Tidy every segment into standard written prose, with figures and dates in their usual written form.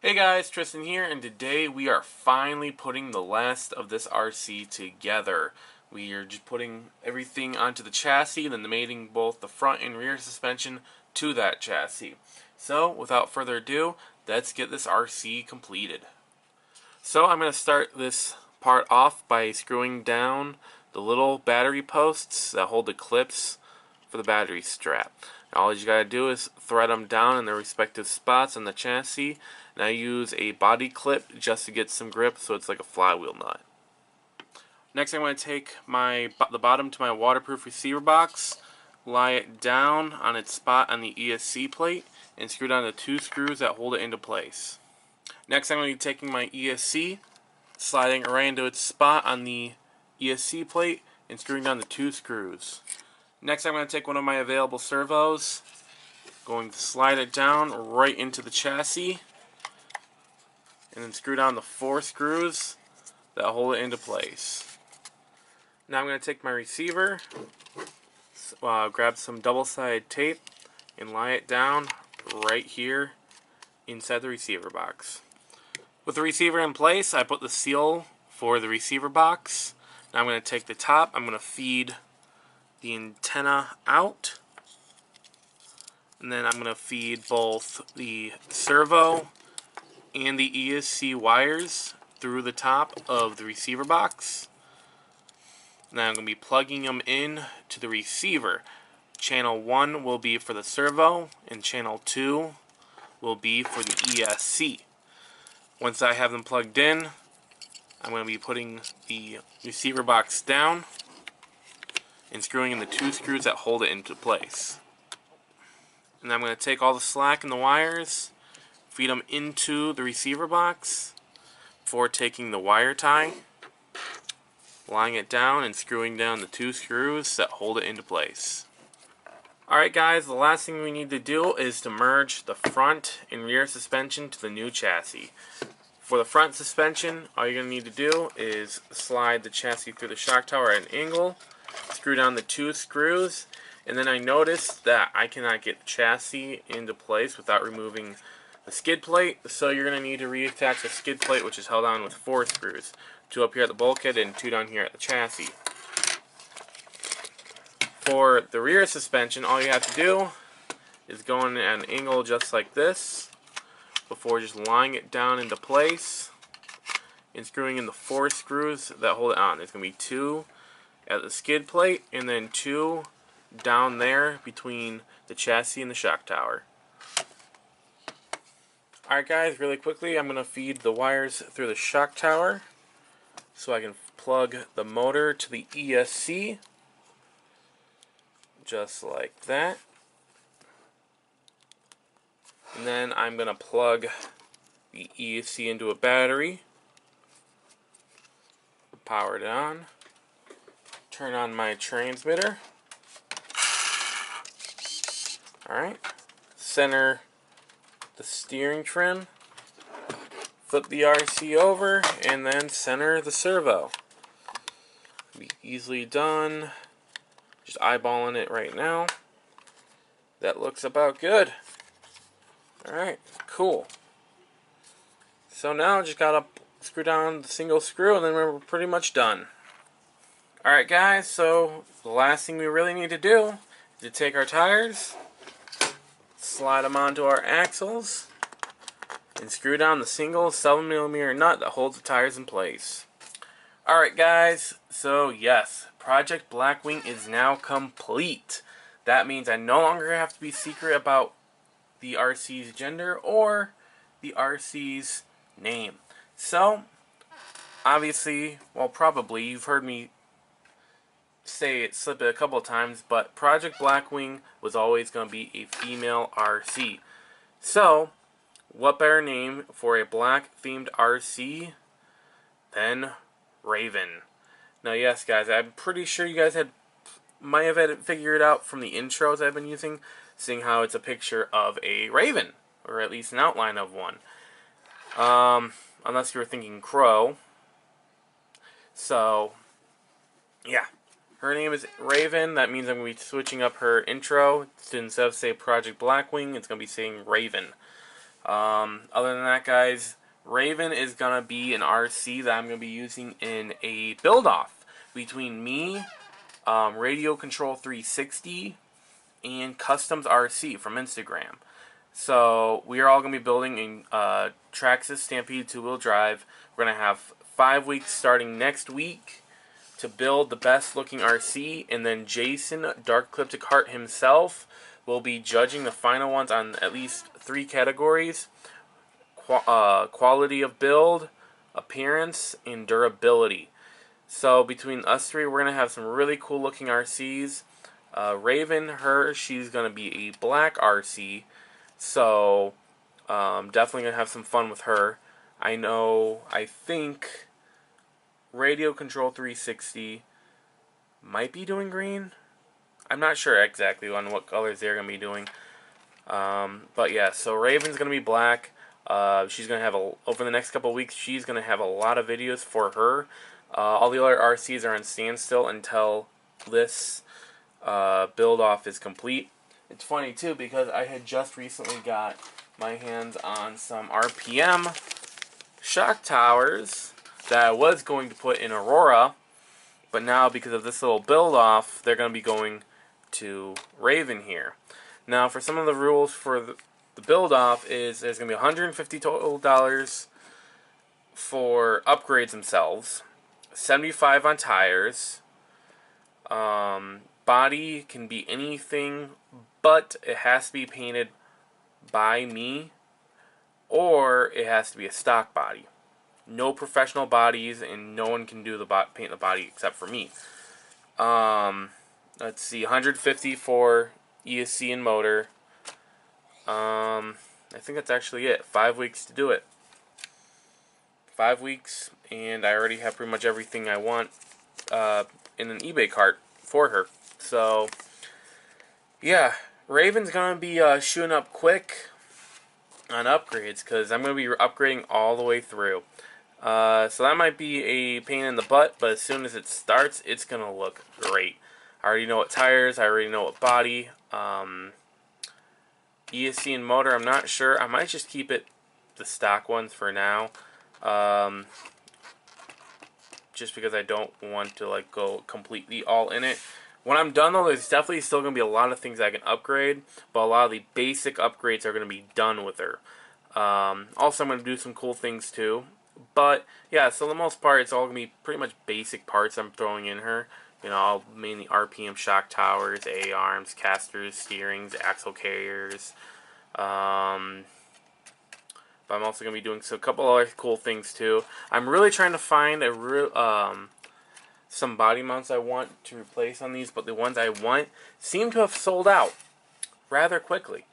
Hey guys, Tristan here, and today we are finally putting the last of this RC together. We are just putting everything onto the chassis and then mating both the front and rear suspension to that chassis. So, without further ado, let's get this RC completed. So, I'm going to start this part off by screwing down the little battery posts that hold the clips for the battery strap. And all you got to do is thread them down in their respective spots on the chassis. And I use a body clip just to get some grip, so it's like a flywheel nut. Next, I'm going to take the bottom to my waterproof receiver box, lie it down on its spot on the ESC plate, and screw down the 2 screws that hold it into place. Next, I'm going to be taking my ESC, sliding it right into its spot on the ESC plate, and screwing down the 2 screws. Next, I'm going to take one of my available servos, going to slide it down right into the chassis, and then screw down the 4 screws that hold it into place. Now I'm going to take my receiver, grab some double-sided tape, and lie it down right here inside the receiver box. With the receiver in place, I put the seal for the receiver box. Now I'm going to take the top, I'm going to feed the antenna out, and then I'm going to feed both the servo and the ESC wires through the top of the receiver box. Now I'm going to be plugging them in to the receiver. Channel 1 will be for the servo, and channel 2 will be for the ESC. Once I have them plugged in, I'm going to be putting the receiver box down and screwing in the 2 screws that hold it into place. And I'm going to take all the slack in the wires, feed them into the receiver box before taking the wire tie, lying it down and screwing down the 2 screws that hold it into place. Alright guys, the last thing we need to do is to merge the front and rear suspension to the new chassis. For the front suspension, all you're going to need to do is slide the chassis through the shock tower at an angle, screw down the 2 screws, and then I noticed that I cannot get the chassis into place without removing the skid plate, so you're going to need to reattach the skid plate, which is held on with 4 screws. 2 up here at the bulkhead and 2 down here at the chassis. For the rear suspension, all you have to do is go in at an angle just like this before just lying it down into place and screwing in the 4 screws that hold it on. There's going to be 2 at the skid plate and then 2 down there between the chassis and the shock tower. Alright guys, really quickly, I'm going to feed the wires through the shock tower so I can plug the motor to the ESC, just like that. And then I'm going to plug the ESC into a battery, power it on, turn on my transmitter. Alright, center the steering trim, flip the RC over, and then center the servo. Be easily done. Just eyeballing it right now. That looks about good. Alright, cool. So now just gotta screw down the single screw and then we're pretty much done. Alright guys, so the last thing we really need to do is to take our tires, slide them onto our axles, and screw down the single 7mm nut that holds the tires in place. Alright guys, so yes, Project Blackwing is now complete. That means I no longer have to be secret about the RC's gender or the RC's name. So, obviously, well probably, you've heard me slip it a couple of times, but Project Blackwing was always going to be a female RC. So, what better name for a black-themed RC than Raven? Now, yes, guys, I'm pretty sure you guys might have had it figured out from the intros I've been using, seeing how it's a picture of a raven, or at least an outline of one. Unless you were thinking crow. So, yeah. Her name is Raven. That means I'm going to be switching up her intro. Instead of say Project Blackwing, it's going to be saying Raven. Other than that, guys, Raven is going to be an RC that I'm going to be using in a build-off between me, Radio Control 360, and Customs RC from Instagram. So we are all going to be building a Traxxas Stampede 2-wheel drive. We're going to have 5 weeks starting next week to build the best looking RC, and then Jason, Dark Cryptic Heart himself, will be judging the final ones on at least 3 categories: quality of build, appearance, and durability. So between us 3, we're going to have some really cool looking RCs. Raven, she's going to be a black RC, so definitely going to have some fun with her. I think Radio Control 360 might be doing green. I'm not sure exactly on what colors they're going to be doing. But yeah, so Raven's going to be black. She's going to have, over the next couple of weeks, she's going to have a lot of videos for her. All the other RCs are on standstill until this build-off is complete. It's funny, too, because I had just recently got my hands on some RPM shock towers that I was going to put in Aurora, but now because of this little build-off, they're going to be going to Raven here. Now, for some of the rules for the build-off is there's going to be $150 total for upgrades themselves, $75 on tires. Body can be anything, but it has to be painted by me, or it has to be a stock body. No professional bodies, and no one can do paint the body except for me. Let's see, 150 for ESC and motor. I think that's actually it. 5 weeks to do it. 5 weeks, and I already have pretty much everything I want in an eBay cart for her. So, yeah, Raven's going to be shooting up quick on upgrades, because I'm going to be upgrading all the way through. So that might be a pain in the butt, but as soon as it starts, it's going to look great. I already know what tires, I already know what body. ESC and motor, I'm not sure. I might just keep it the stock ones for now. Just because I don't want to go completely all in it. When I'm done, though, there's definitely still going to be a lot of things I can upgrade, but a lot of the basic upgrades are going to be done with her. Also, I'm going to do some cool things too. But yeah, so the most part, it's all going to be pretty much basic parts I'm throwing in her. You know, I'll mainly RPM shock towers, A-arms, casters, steerings, axle carriers. But I'm also going to be doing a couple other cool things too. I'm really trying to find some body mounts I want to replace on these, but the ones I want seem to have sold out rather quickly.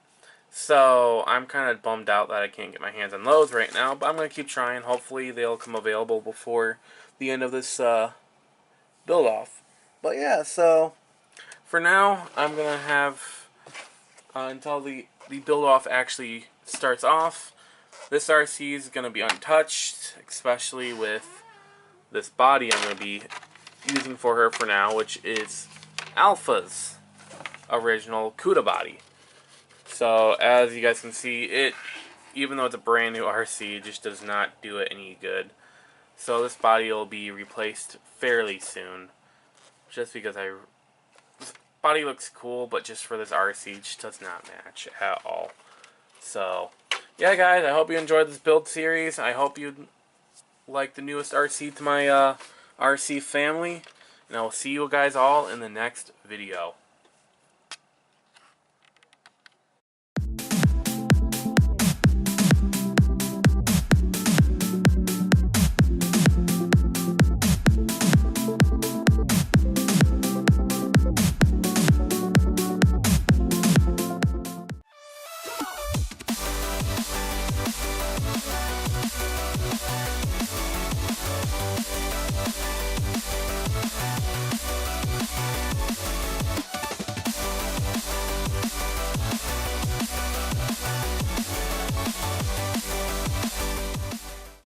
So I'm kind of bummed out that I can't get my hands on those right now, but I'm going to keep trying. Hopefully they'll come available before the end of this build-off. But yeah, so for now, I'm going to have, until the build-off actually starts off, this RC is going to be untouched, especially with this body I'm going to be using for her for now, which is Alpha's original CUDA body. So as you guys can see, even though it's a brand new RC, it just does not do it any good. So this body will be replaced fairly soon, just because this body looks cool, but just for this RC, it just does not match at all. So yeah, guys, I hope you enjoyed this build series. I hope you like the newest RC to my RC family, and I will see you guys all in the next video.